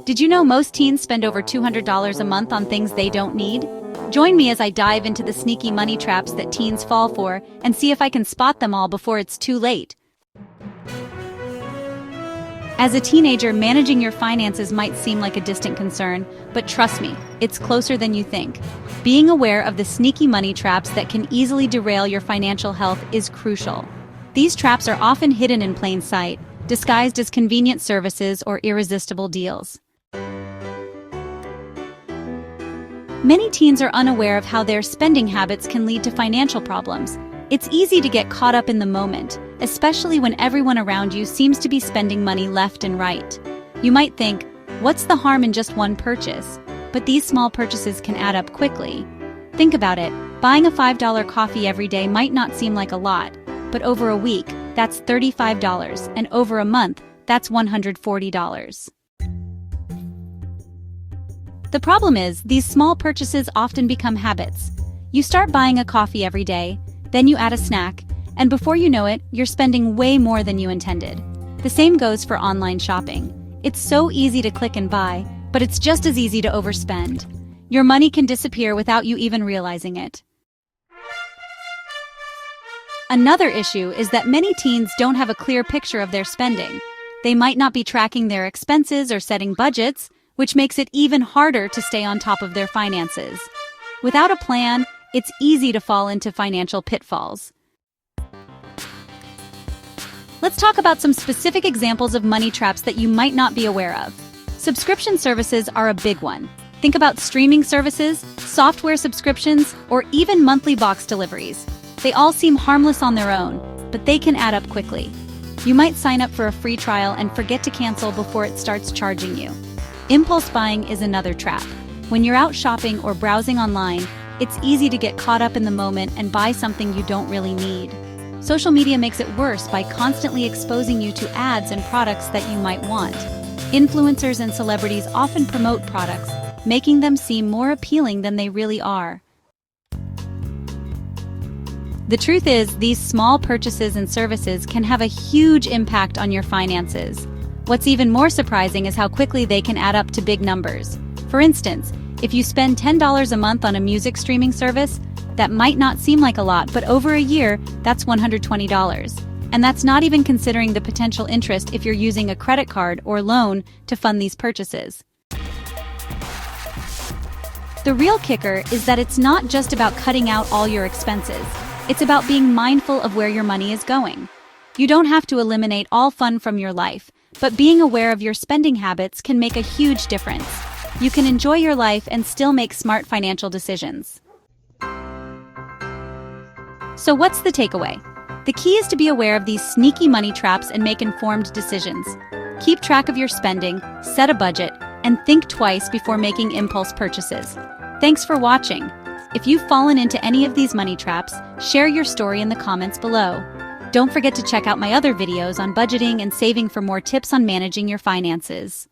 Did you know most teens spend over $200 a month on things they don't need? Join me as I dive into the sneaky money traps that teens fall for and see if I can spot them all before it's too late. As a teenager, managing your finances might seem like a distant concern, but trust me, it's closer than you think. Being aware of the sneaky money traps that can easily derail your financial health is crucial. These traps are often hidden in plain sight, disguised as convenient services or irresistible deals. Many teens are unaware of how their spending habits can lead to financial problems. It's easy to get caught up in the moment, especially when everyone around you seems to be spending money left and right. You might think, what's the harm in just one purchase? But these small purchases can add up quickly. Think about it, buying a $5 coffee every day might not seem like a lot, but over a week, that's $35, and over a month, that's $140. The problem is, these small purchases often become habits. You start buying a coffee every day, then you add a snack, and before you know it, you're spending way more than you intended. The same goes for online shopping. It's so easy to click and buy, but it's just as easy to overspend. Your money can disappear without you even realizing it. Another issue is that many teens don't have a clear picture of their spending. They might not be tracking their expenses or setting budgets, which makes it even harder to stay on top of their finances. Without a plan, it's easy to fall into financial pitfalls. Let's talk about some specific examples of money traps that you might not be aware of. Subscription services are a big one. Think about streaming services, software subscriptions, or even monthly box deliveries. They all seem harmless on their own, but they can add up quickly. You might sign up for a free trial and forget to cancel before it starts charging you. Impulse buying is another trap. When you're out shopping or browsing online, it's easy to get caught up in the moment and buy something you don't really need. Social media makes it worse by constantly exposing you to ads and products that you might want. Influencers and celebrities often promote products, making them seem more appealing than they really are. The truth is, these small purchases and services can have a huge impact on your finances. What's even more surprising is how quickly they can add up to big numbers. For instance, if you spend $10 a month on a music streaming service, that might not seem like a lot, but over a year, that's $120. And that's not even considering the potential interest if you're using a credit card or loan to fund these purchases. The real kicker is that it's not just about cutting out all your expenses. It's about being mindful of where your money is going. You don't have to eliminate all fun from your life, but being aware of your spending habits can make a huge difference. You can enjoy your life and still make smart financial decisions. So what's the takeaway? The key is to be aware of these sneaky money traps and make informed decisions. Keep track of your spending, set a budget, and think twice before making impulse purchases. Thanks for watching. If you've fallen into any of these money traps, share your story in the comments below. Don't forget to check out my other videos on budgeting and saving for more tips on managing your finances.